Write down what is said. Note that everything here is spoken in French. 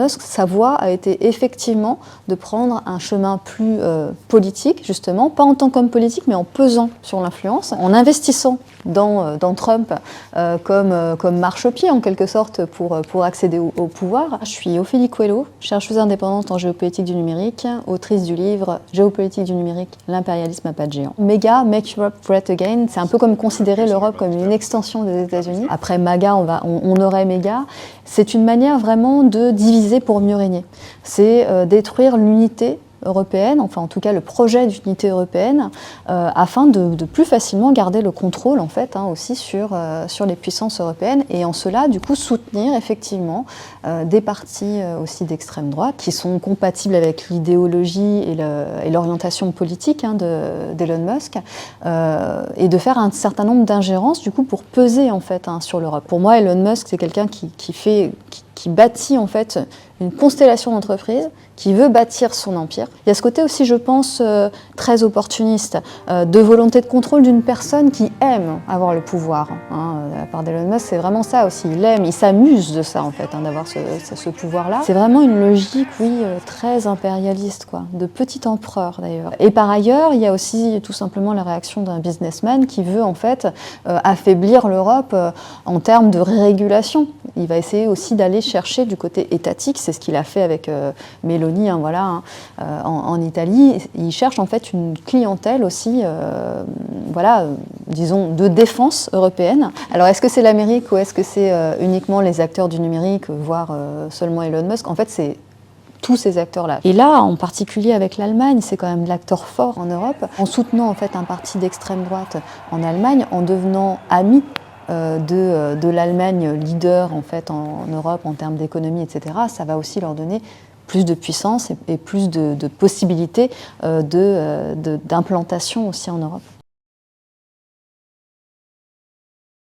Musk, sa voie a été effectivement de prendre un chemin plus politique, justement, pas en tant qu'homme politique, mais en pesant sur l'influence, en investissant dans Trump comme marchepied, en quelque sorte, pour accéder au pouvoir. Je suis Ophélie Coelho, chercheuse indépendante en géopolitique du numérique, autrice du livre Géopolitique du numérique, l'impérialisme à pas de géant. MEGA, Make Europe Great Again, c'est un peu comme considérer l'Europe comme une extension des États-Unis. Après MAGA, on aurait MEGA. C'est une manière vraiment de diviser pour mieux régner. C'est détruire l'unité européenne, enfin en tout cas le projet d'unité européenne, afin de plus facilement garder le contrôle en fait aussi sur les puissances européennes et en cela du coup soutenir effectivement des partis aussi d'extrême droite qui sont compatibles avec l'idéologie et l'orientation politique d'Elon Musk et de faire un certain nombre d'ingérences du coup pour peser en fait sur l'Europe. Pour moi Elon Musk c'est quelqu'un qui bâtit en fait une constellation d'entreprises, qui veut bâtir son empire. Il y a ce côté aussi, je pense, très opportuniste, de volonté de contrôle d'une personne qui aime avoir le pouvoir. De la part d'Elon Musk, c'est vraiment ça aussi. Il aime, il s'amuse de ça en fait, d'avoir ce pouvoir-là. C'est vraiment une logique, oui, très impérialiste, quoi, de petit empereur d'ailleurs. Et par ailleurs, il y a aussi tout simplement la réaction d'un businessman qui veut en fait affaiblir l'Europe en termes de régulation. Il va essayer aussi d'aller chercher du côté étatique, c'est ce qu'il a fait avec Meloni en Italie. Il cherche en fait une clientèle aussi, disons, de défense européenne. Alors est-ce que c'est l'Amérique ou est-ce que c'est uniquement les acteurs du numérique, voire seulement Elon Musk? En fait, c'est tous ces acteurs-là. Et là, en particulier avec l'Allemagne, c'est quand même l'acteur fort en Europe. En soutenant en fait un parti d'extrême droite en Allemagne, en devenant ami de l'Allemagne leader en fait en Europe en termes d'économie, etc., ça va aussi leur donner plus de puissance et plus de possibilités d'implantation aussi en Europe.